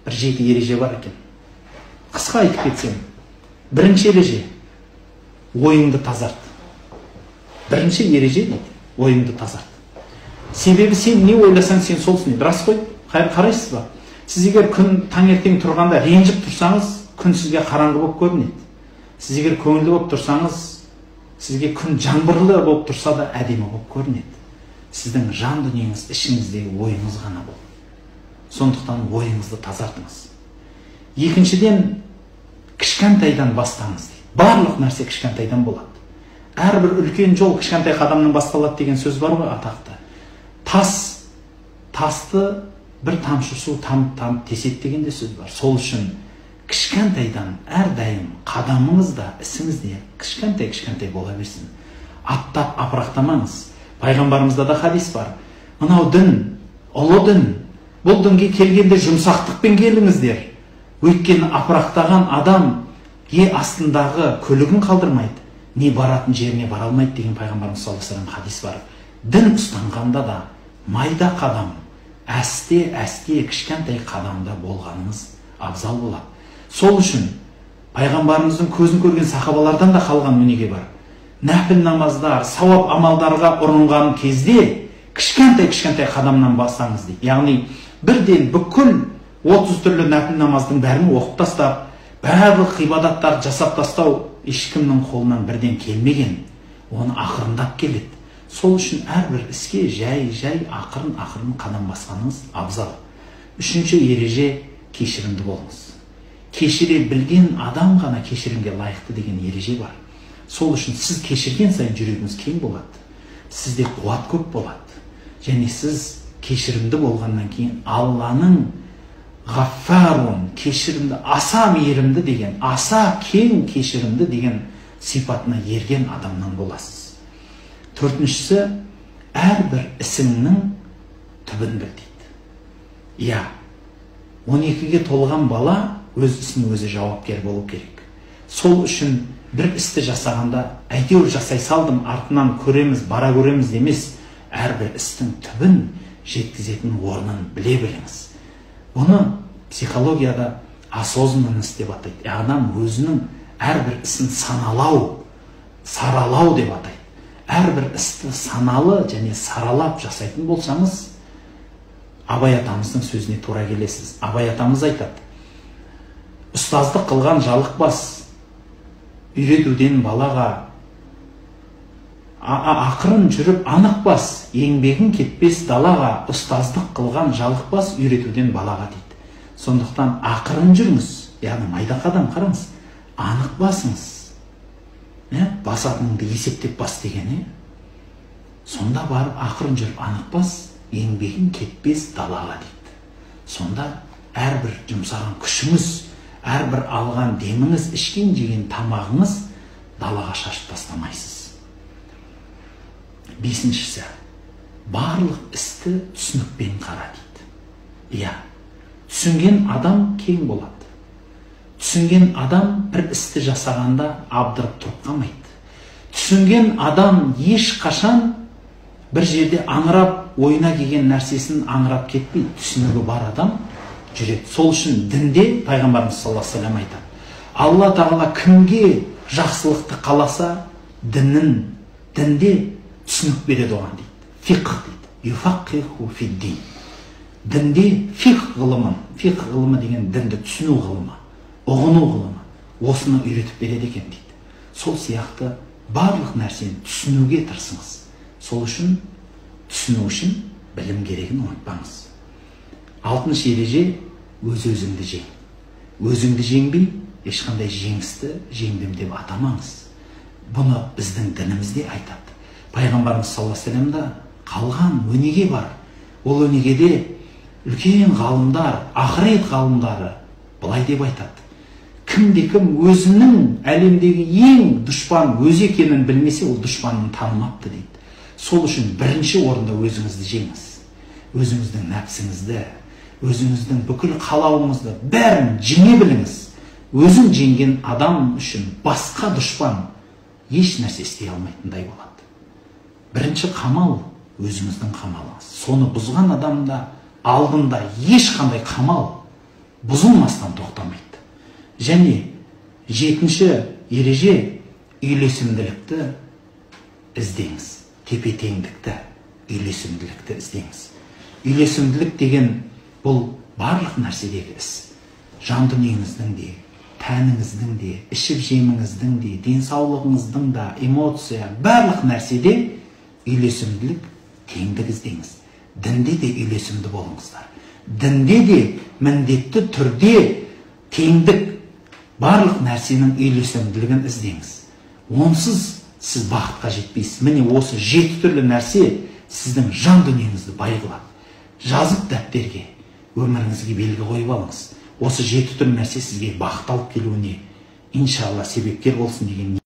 бір 7 ереже бар екен. Қысқа айтып кетсем, бірінші ереже ойыңды тазарт. Бірінші ереже дейді, ойыңды тазарт. Себебі сен не ойласаң, сен солсың дейді. Рас қой? Қарайсыз ба? Сіз егер күн таңертең тұрғанда ренжіп тұрсаңыз, күн сізге қараңғы болып көрінеді. Сіз егер көңілді болып тұрсаңыз, сізге күн жаңбырлы болып тұрса да әдемі болып көрінеді. Сіздің жан дүниеңіз ішіңіздегі ойыңыз ғана бұл. Сондықтан ойыңызды тазартыңыз. Екіншіден, кішкентайдан бастаңыз дейді. Барлық нәрсе кішкентайдан болады. Әрбір үлкен жол кішкентай қадамнан басталады деген сөз бар ғой, атақты. Тасты бір тамшы су тамып теседі деген де сөз бар. Сол үшін кішкентайдан әрдайым қадамыңыз да, ісіңіз де кішкентай бола берсін. Аттап апырақтамаңыз. Пайғамбарымызда да хадис бар. Мынау дін, ұлы дін. Бұл дінге келгенде жұмсақтықпен келіңіздер. Өйткені апырақтаған адам астындағы көлігін қалдырмайды, не баратын жеріне бара алмайды деген пайғамбарымыз саллаллаху алейхи ва саллям хадис бар. Дін ұстанғанда да майда қадам, әсте кішкентай қадамда болғаныңыз абзал болады. Сол үшін пайғамбарымыздың көзін көрген сахабалардан да қалған өнеге бар. Нәпіл намаздар, сауап амалдарға ұрынған кезде кішкентай қадамнан бастаңыз дейді. Яғни бірден бүкіл 30 түрлі нәпіл намаздың бәрін оқып тастап, барлық ғибадаттарды жасап тастау ешкімнің қолынан бірден келмеген. Оны ақырындап келеді. Сол үшін әрбір іске жай ақырын қадам басқаныңыз абзал. Үшінші ереже, кешірімді болыңыз. Кешіре білген адам ғана кешірімге лайықты деген ереже бар. Сол үшін сіз кешірген сайын жүрегіңіз кең болады. Сізде қуат көп болады. Және сіз кешірімді болғаннан кейін Алланың ғаффарун, кешірімді, аса мейірімді деген, аса кең кешірімді деген сипатына ерген адамнан боласыз. Төртіншісі, әрбір ісіңнің түбін біл дейді. 12-ге толған бала өз ісіне өзі жауапкер болу керек. Сол үшін бір істі жасағанда, әйтеуір жасай салдым, артынан көреміз, бара көреміз демес, әрбір істің түбін жеткізетін орнын біле біліңіз. Оны психологияда осознанность деп атайды. Адам өзінің әрбір ісін саралау деп атайды. Әрбір істі саналы және саралап жасайтын болсаңыз, Абай атамыздың сөзіне тура келесіз. Абай атамыз айтады: ұстаздық қылған жалықпас, үйретуден балаға ақырын жүріп анықпас, еңбегін кетпес далаға, ұстаздық қылған жалықпас, үйретуден балаға дейді. Сондықтан ақырын жүріңіз, яғни майда қадам, қараңыз, анық басыңыз. Басатыныңды есептеп бас деген, сонда барып ақырын жүріп анық бас, еңбегін кетпес далаға дейді. Сонда әрбір жұмсаған күшіңіз, әрбір алған деміңіз, ішкен жеген тамағыңыз далаға шашып тастамайсыз. Бесіншісі, барлық істі түсінікпен қара дейді. Түсінген адам кең болады. Түсінген адам бір істі жасағанда абдырып тұрып қалмайды. Түсінген адам ешқашан бір жерде аңырап, ойына келген нәрсесін аңырап кетпейді. Түсінігі бар адам жүреді. Сол үшін дінде пайғамбарымыз саллаллаху алейхи ва саллям айтады: Алла тағала кімге жақсылықты қаласа, дінде түсінік береді оған дейді. Фиқх дейді. Юфақиху фиддин. Дінде фиқх ғылымы деген дінді түсіну ғылымы, ұғыну ғылымы, осыны үйретіп береді екен дейді. Сол сияқты барлық нәрсені түсінуге тырысыңыз. Сол үшін түсіну үшін білім керегін ұмытпаңыз. Алтыншы ереже, өз-өзіңді жең. Өзіңді жеңбей, ешқандай жеңісті жеңдім деп атамаңыз. Бұны біздің дінімізде айтады. Пайғамбарымыз саллаллаху алейхи ва саллямда қалған өнеге бар. Ол өнегеде үлкен ғалымдар, ақырет ғалымдары былай деп айтады: кімде-кім өзінің әлемдегі ең дұшпан өзі екенін білмесе, ол дұшпанын танымапты дейді. Сол үшін бірінші орында өзіңізді жеңіз. Өзіңіздің нәпсіңізді, өзіңіздің бүкіл қалауыңызды бәрін жеңе біліңіз. Өзін жеңген адам үшін басқа дұшпан еш нәрсе істей алмайтындай болады. Бірінші қамал өзіңіздің қамалыңыз. Соны бұзған адамда алдында ешқандай қамал бұзылмастан тоқтамайды. Және 7-ші ереже, үйлесімділікті іздеңіз. Тепе-теңдікті, үйлесімділікті іздеңіз. Үйлесімділік деген бұл барлық нәрседегі іс. Жан дүниеңіздің де, тәніңіздің де, ішіп жеміңіздің де, денсаулығыңыздың да, эмоция, барлық нәрседе үйлесімділік, теңдік іздеңіз. Дінде де үйлесімді болыңыздар. Дінде де міндетті түрде теңдік, барлық нәрсенің үйлесімділігін іздеңіз. Онсыз сіз бақытқа жетпейсіз. Міне осы 7 түрлі нәрсе сіздің жан дүниеңізді бай қылады. Жазып дәптерге, өміріңізге белгі қойып алыңыз. Осы 7 түрлі нәрсе сізге бақыт алып келуіне иншалла себепкер болсын деген